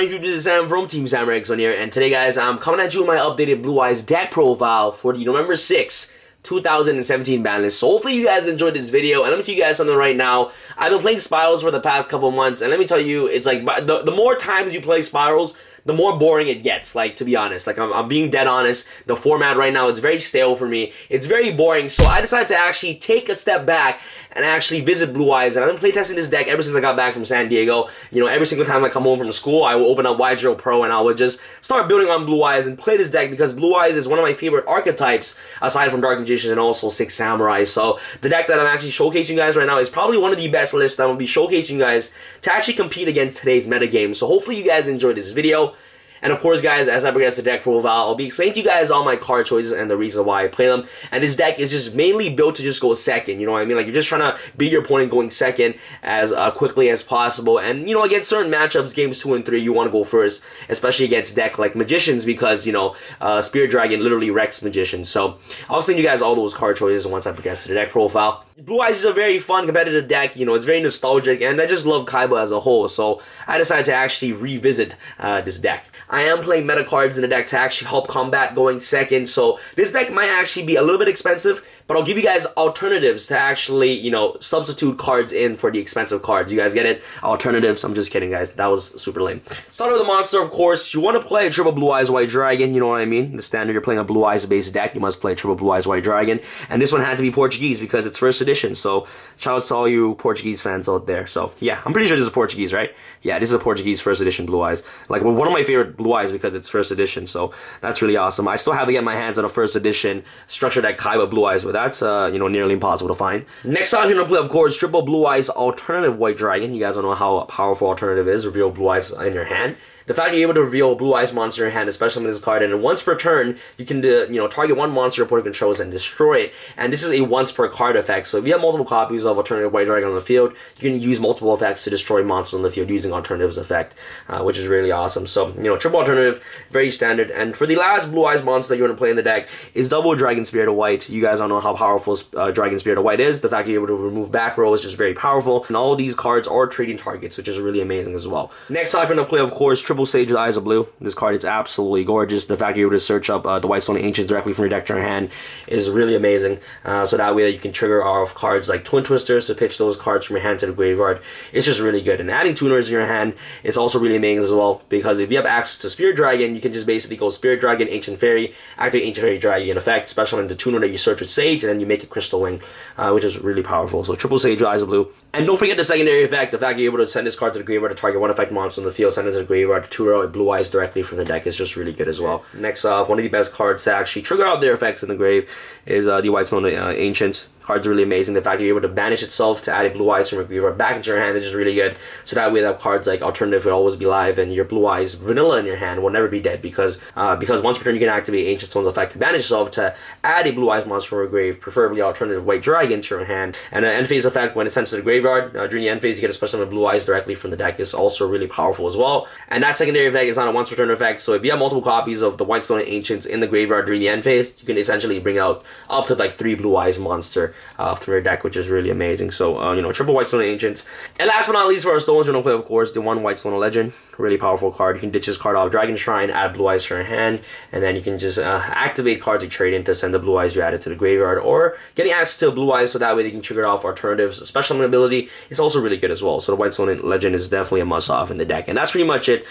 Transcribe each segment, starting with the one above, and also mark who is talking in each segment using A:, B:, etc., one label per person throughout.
A: on YouTube? This is Sam from TeamSamuraiX1 here, and today, guys, I'm coming at you with my updated Blue Eyes deck profile for the November 6th, 2017 ban list. So hopefully you guys enjoyed this video, and let me tell you guys something right now. I've been playing Spirals for the past couple months, and let me tell you, it's like the more times you play Spirals, the more boring it gets, like, to be honest. Like, I'm being dead honest. The format right now is very stale for me. It's very boring, so I decided to actually take a step back and actually visit Blue Eyes. And I've been playtesting this deck ever since I got back from San Diego. You know, every single time I come home from school, I will open up YGOPro and I would just start building on Blue Eyes and play this deck because Blue Eyes is one of my favorite archetypes aside from Dark Magicians and also Six Samurai. So the deck that I'm actually showcasing you guys right now is probably one of the best lists that I'm going to be showcasing you guys to actually compete against today's metagame. So hopefully you guys enjoyed this video. And of course, guys, as I progress the deck profile, I'll be explaining to you guys all my card choices and the reason why I play them. And this deck is just mainly built to just go second, you know what I mean? Like, you're just trying to beat your opponent going second as quickly as possible. And, you know, against certain matchups, games 2 and 3, you want to go first, especially against deck like Magicians because, you know, Spirit Dragon literally wrecks Magicians. So I'll explain to you guys all those card choices once I progress to the deck profile. Blue Eyes is a very fun competitive deck, you know, it's very nostalgic, and I just love Kaiba as a whole, so I decided to actually revisit this deck. I am playing meta cards in the deck to actually help combat going second, so this deck might actually be a little bit expensive, but I'll give you guys alternatives to actually, you know, substitute cards in for the expensive cards. You guys get it? Alternatives. I'm just kidding, guys. That was super lame. Start with the monster, of course. You want to play a triple Blue Eyes White Dragon, you know what I mean? The standard, you're playing a Blue Eyes based deck, you must play triple Blue Eyes White Dragon, and this one had to be Portuguese because it's first edition, so shout out to all you Portuguese fans out there. So yeah, I'm pretty sure this is Portuguese, right? Yeah, this is a Portuguese first edition Blue Eyes. Like, one of my favorite Blue Eyes because it's first edition, so that's really awesome. I still have to get my hands on a first edition structure deck Kaiba Blue Eyes, but that's, you know, nearly impossible to find. Next off, you're going to play, of course, triple Blue Eyes Alternative White Dragon. You guys don't know how powerful Alternative is. Reveal Blue Eyes in your hand. The fact you're able to reveal a Blue Eyes monster in your hand, especially with this card, and once per turn, you can, you know, target one monster your opponent controls and destroy it. And this is a once per card effect. So if you have multiple copies of Alternative White Dragon on the field, you can use multiple effects to destroy monsters on the field using Alternative's effect, which is really awesome. So, you know, triple Alternative, very standard. And for the last Blue Eyes monster that you want to play in the deck is double Dragon Spirit of White. You guys don't know how powerful Dragon Spirit of White is. The fact you're able to remove back row is just very powerful. And all of these cards are trading targets, which is really amazing as well. Next off, you're going to play, of course, triple Sage Eyes of Blue. This card is absolutely gorgeous. The fact you're able to search up the Whitestone Ancients directly from your deck to your hand is really amazing. So that way you can trigger off cards like Twin Twisters to pitch those cards from your hand to the graveyard. It's just really good. And adding tuners in your hand is also really amazing as well, because if you have access to Spirit Dragon, you can just basically go Spirit Dragon, Ancient Fairy, activate Ancient Fairy Dragon effect, special in the tuner that you search with Sage, and then you make a Crystal Wing, which is really powerful. So triple Sage Eyes of Blue. And don't forget the secondary effect, the fact you're able to send this card to the graveyard to target one effect monster on the field, send it to the graveyard to tuner out Blue Eyes directly from the deck is just really good as well. Next off, one of the best cards to actually trigger out their effects in the grave is the Whitestone Ancients. Card's really amazing. The fact that you're able to banish itself to add a Blue Eyes from your graveyard back into your hand is just really good. So that way, that cards like Alternative will always be live, and your Blue Eyes Vanilla in your hand will never be dead because once per turn you can activate Ancient Stone's effect to banish itself to add a Blue Eyes monster from your grave, preferably Alternative White Dragon to your hand. And an end phase effect when it's sent to the graveyard during the end phase, you get a special Blue Eyes directly from the deck is also really powerful as well. And that secondary effect is not a once per turn effect. So if you have multiple copies of the Whitestone Ancients in the graveyard during the end phase, you can essentially bring out up to like 3 Blue Eyes monster from your deck, which is really amazing. So, you know, triple Whitestone Ancients. And last but not least, for our stones, we're going to play, of course, the one Whitestone Legend. Really powerful card. You can ditch this card off Dragon Shrine, add Blue Eyes to your hand, and then you can just activate cards you trade in to send the Blue Eyes you added to the graveyard, or getting access to Blue Eyes so that way they can trigger off Alternatives. Special summon ability is also really good as well. So the Whitestone Legend is definitely a must-off in the deck. And that's pretty much it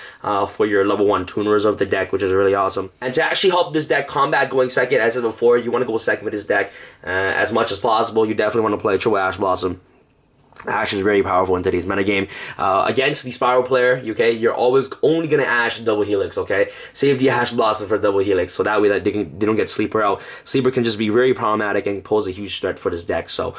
A: for your level 1 tuners of the deck, which is really awesome. And to actually help this deck combat going second, as I said before, you want to go second with this deck as much as possible. You definitely want to play Triple Ash Blossom. Ash is very powerful in today's metagame. Against the Spiral player, okay, you're always only going to Ash double Helix, okay? Save the Ash Blossom for double Helix, so that way that they don't get Sleeper out. Sleeper can just be very problematic and pose a huge threat for this deck, so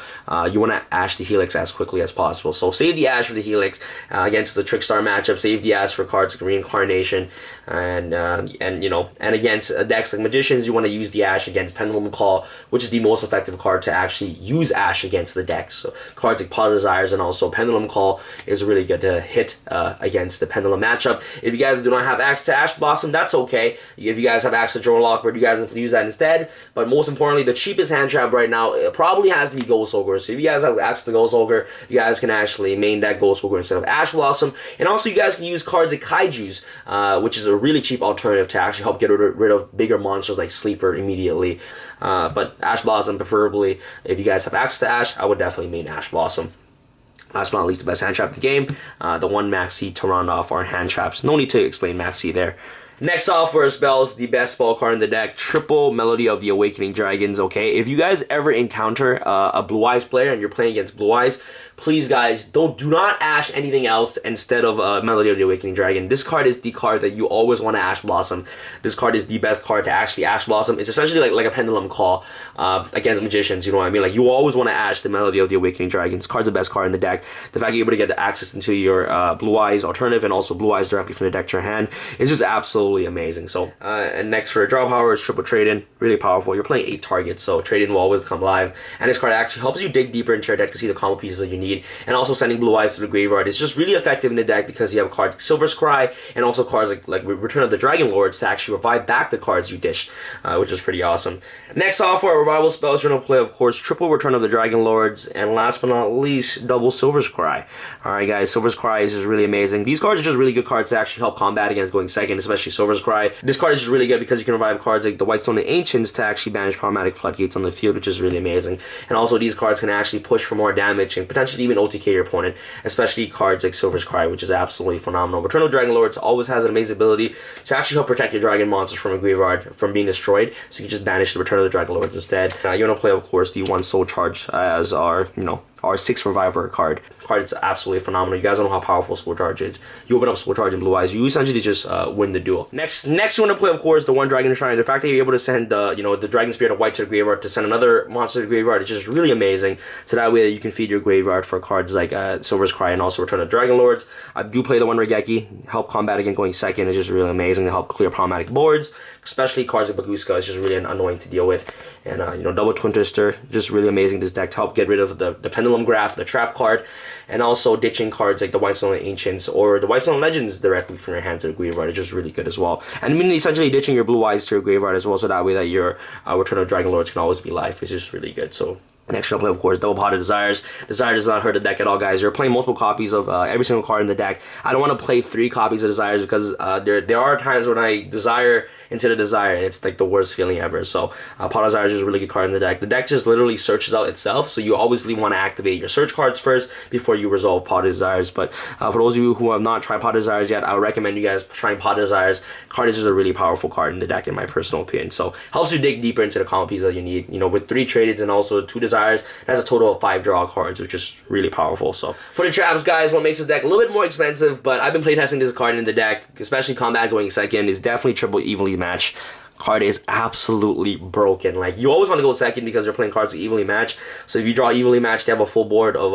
A: you want to Ash the Helix as quickly as possible. So save the Ash for the Helix against the Trickstar matchup, save the Ash for cards like Reincarnation, and you know, and against decks like Magicians, you want to use the Ash against Pendulum Call, which is the most effective card to actually use Ash against the deck. So cards like Potter's Desires and also Pendulum Call is really good to hit against the Pendulum matchup. If you guys do not have access to Ash Blossom, that's okay. If you guys have access to Drone Lockbird, you guys can use that instead. But most importantly, the cheapest hand trap right now, it probably has to be Ghost Ogre. So if you guys have access to Ghost Ogre, you guys can actually main that Ghost Ogre instead of Ash Blossom. And also you guys can use cards like Kaijus, which is a really cheap alternative to actually help get rid of bigger monsters like Sleeper immediately. But Ash Blossom preferably, if you guys have access to Ash, I would definitely main Ash Blossom. Last but not least, the best hand trap in the game, the one Max C to round off our hand traps. No need to explain Max C there. Next off for our spells, the best spell card in the deck, Triple Melody of the Awakening Dragons, okay? If you guys ever encounter a Blue Eyes player and you're playing against Blue Eyes, please guys, do not Ash anything else instead of Melody of the Awakening Dragon. This card is the card that you always want to Ash Blossom. This card is the best card to actually Ash Blossom. It's essentially like a Pendulum Call against Magicians, you know what I mean? Like, you always want to Ash the Melody of the Awakening Dragon. This card's the best card in the deck. The fact you're able to get the access into your Blue Eyes alternative and also Blue Eyes directly from the deck to your hand is just absolutely amazing. So, and next for draw power is Triple Trade-In. Really powerful. You're playing 8 targets, so Trade-In will always come live. And this card actually helps you dig deeper into your deck to see the combo pieces that you need. And also sending Blue Eyes to the graveyard is just really effective in the deck because you have cards like Silver Scry and also cards like Return of the Dragon Lords to actually revive back the cards you dished, which is pretty awesome. Next off for our revival spells, we're going to play, of course, Triple Return of the Dragon Lords, and last but not least, Double Silver Scry. Alright guys, Silver Scry is just really amazing. These cards are just really good cards to actually help combat against going second, especially Silver Scry. This card is just really good because you can revive cards like the Whitestone and Ancients to actually banish Problematic Floodgates on the field, which is really amazing. And also these cards can actually push for more damage and potentially even OTK your opponent, especially cards like Silver Scry, which is absolutely phenomenal. Return of Dragon Lords always has an amazing ability to actually help protect your dragon monsters from a graveyard from being destroyed, so you can just banish the Return of the Dragon Lords instead. You want to play, of course, the 1 Soul Charge as our, our 6th Reviver card. Card is absolutely phenomenal. You guys don't know how powerful Soul Charge is. You open up Soul Charge in Blue Eyes, you essentially just win the duel. Next you want to play, of course, the 1 Dragon Shrine. The fact that you're able to send the Dragon Spirit of White to the graveyard to send another monster to the graveyard is just really amazing. So that way you can feed your graveyard for cards like Silver Scry and also Return of Dragon Lords. I do play the 1 Regeki. Help combat against going second is just really amazing to help clear problematic boards, especially cards like Baguska is just really annoying to deal with. And Double Twin Twister, just really amazing this deck to help get rid of the Pendulum Graph, the Trap card, and also ditching cards like the Whitestone Ancients or the Whitestone Legends directly from your hand to the graveyard is just really good as well. And I mean, essentially ditching your Blue Eyes to your graveyard as well, so that way that your Return of Dragon Lords can always be live. It's just really good. So next up, of course, Double Potted Desires. Desire does not hurt the deck at all, guys. You're playing multiple copies of every single card in the deck. I don't want to play 3 copies of Desires because there are times when I Desire into the Desire and it's like the worst feeling ever. So Potted Desires is a really good card in the deck. The deck just literally searches out itself, so you always want to activate your search cards first before you resolve Potted Desires. But for those of you who have not tried Potted Desires yet, I would recommend you guys trying Potted Desires. Card is just a really powerful card in the deck in my personal opinion. So helps you dig deeper into the combo pieces that you need. With 3 traded and also 2 Desires, that's a total of 5 draw cards, which is really powerful. So for the traps, guys, what makes this deck a little bit more expensive, but I've been playtesting this card in the deck, especially combat going second, is definitely Triple Evenly Match. Card is absolutely broken. Like, you always want to go second because you're playing cards with evenly matched. So if you draw evenly matched, you have a full board of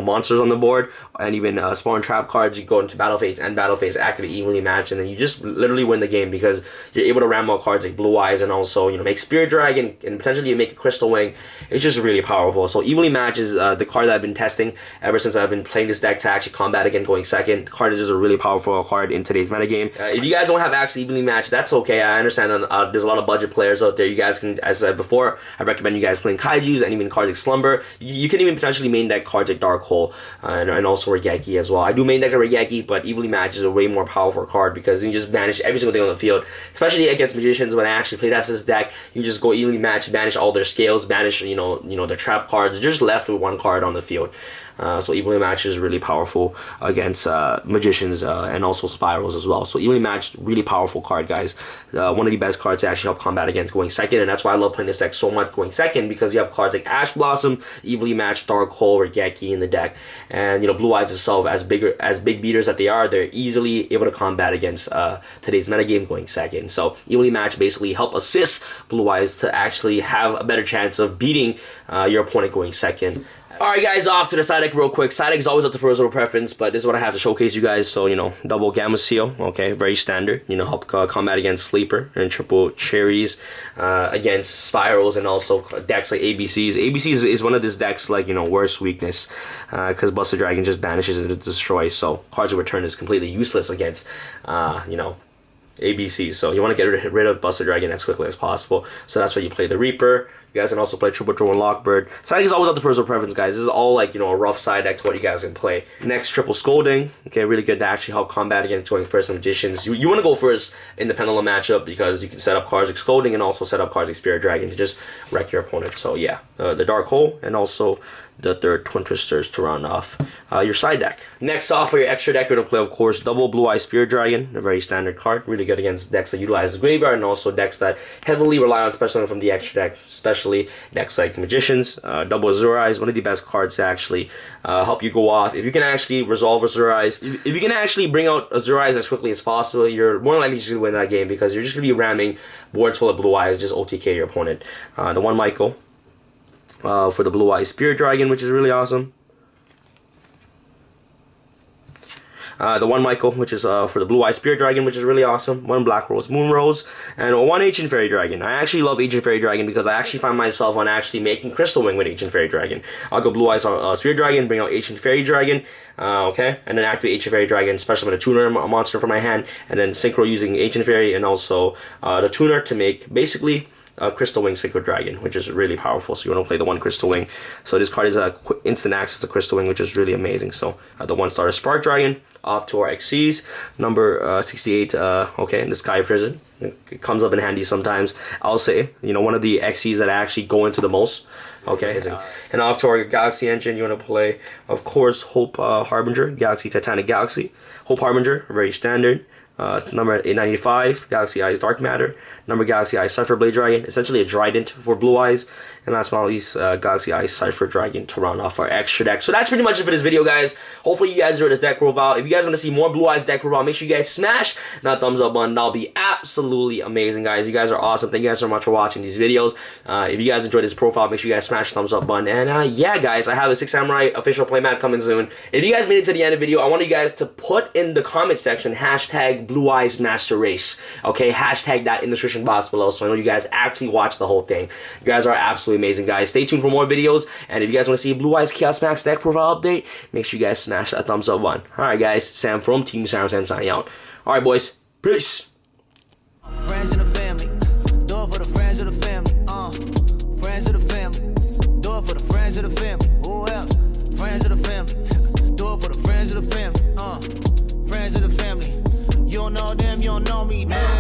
A: monsters on the board, and even spawn trap cards. You go into battle phase and battle phase, activate evenly matched, and then you just literally win the game because you're able to ram out cards like Blue Eyes and also make Spirit Dragon and potentially make a Crystal Wing. It's just really powerful. So evenly matched is the card that I've been testing ever since I've been playing this deck to actually combat again going second. Card is just a really powerful card in today's metagame. If you guys don't have access to evenly matched, that's okay. I understand. There's a lot of budget players out there. You guys can, as I said before, I recommend you guys playing Kaijus and even cards like Slumber. You can even potentially main deck cards like Dark Hole and also Regeki as well. I do main deck a Regeki, but evenly matched is a way more powerful card because you can just banish every single thing on the field, especially against Magicians. When I actually play this deck, you can just go evenly matched, banish all their scales, banish their trap cards. You're just left with 1 card on the field. So evenly matched is really powerful against Magicians and also Spirals as well. So evenly matched, really powerful card, guys. One of the best cards to actually help combat against going second, and that's why I love playing this deck so much going second, because you have cards like Ash Blossom, evenly matched, Dark Hole, or Regeki in the deck, and Blue Eyes itself, as big beaters that they are, they're easily able to combat against today's metagame going second. So evenly matched basically help assist Blue Eyes to actually have a better chance of beating your opponent going second. Alright guys, off to the side deck real quick. Side deck is always up to personal preference, but this is what I have to showcase you guys. So, double Gamma Seal, okay, very standard. Help combat against Sleeper, and triple rainbow cherries against spirals, and also decks like ABCs. ABCs is one of this decks like, you know, worst weakness, because Buster Dragon just banishes and destroys. So cards of return is completely useless against you know, ABC. So you want to get rid of Buster Dragon as quickly as possible. So that's why you play the Reaper. You guys can also play Triple Throw and Lockbird. Side is always up to personal preference, guys. This is all like, you know, a rough side deck to what you guys can play. Next, Triple Scolding. Okay, really good to actually help combat against going first on Magicians. You want to go first in the Pendulum matchup because you can set up cards like Scolding and also set up cards like Spirit Dragon to just wreck your opponent. So yeah, the Dark Hole and also the third Twin Twisters to round off your side deck. Next off for your extra deck, you're going to play, of course, double Blue Eye Spirit Dragon, a very standard card, really good against decks that utilize the graveyard and also decks that heavily rely on special from the extra deck, especially decks like Magicians. Double Azure Eyes, one of the best cards to actually help you go off. If you can actually resolve Azure Eyes, if you can actually bring out Azure Eyes as quickly as possible, you're more likely to win that game because you're just going to be ramming boards full of Blue Eyes, just OTK your opponent. The one Michael. For the Blue Eye Spirit Dragon, which is really awesome. The one Michael, which is for the Blue Eye Spirit Dragon, which is really awesome. One Black Rose Moon Rose, and one Ancient Fairy Dragon. I actually love Ancient Fairy Dragon because I actually find myself on actually making Crystal Wing with Ancient Fairy Dragon. I'll go Blue Eyes Spirit Dragon, bring out Ancient Fairy Dragon, okay, and then activate Ancient Fairy Dragon, especially with a tuner monster for my hand, and then synchro using Ancient Fairy and also the tuner to make basically Crystal Wing Synchro Dragon, which is really powerful. So you want to play the one Crystal Wing. So this card is a instant access to Crystal Wing, which is really amazing. So the one Star Spark Dragon off to our XCs. Number 68, okay, in the Sky Prison. It comes up in handy sometimes. I'll say, you know, one of the XCs that I actually go into the most. Okay, and off to our Galaxy Engine, you want to play, of course, Hope Harbinger, Galaxy Titanic Galaxy. Hope Harbinger, very standard. Number 895, Galaxy Eyes Dark Matter. Number Galaxy Eyes Cypher Blade Dragon, essentially a Trident for Blue Eyes. And last but not least, Galaxy Eyes Cypher Dragon to round off our extra deck. So that's pretty much it for this video, guys. Hopefully you guys enjoyed this deck profile. If you guys want to see more Blue Eyes deck profile, make sure you guys smash that thumbs up button. That'll be absolutely amazing, guys. You guys are awesome. Thank you guys so much for watching these videos. If you guys enjoyed this profile, make sure you guys smash the thumbs up button. And yeah, guys, I have a 6 Samurai official playmat coming soon. If you guys made it to the end of the video, I want you guys to put in the comment section hashtag Blue Eyes Master Race. Okay, hashtag that in the description box below so I know you guys actually watched the whole thing. You guys are absolutely amazing, guys. Stay tuned for more videos, and if you guys want to see Blue Eyes Chaos Max deck profile update, make sure you guys smash that thumbs up button. Alright, guys, Sam from Team Sam signing out. Alright, boys, peace.
B: Friends and the family, do it for the friends of the family. Friends of the family, do it for the friends of the family. Who else? Friends of the family, do it for the friends of the family. Friends of the family. You don't know them, you don't know me, man.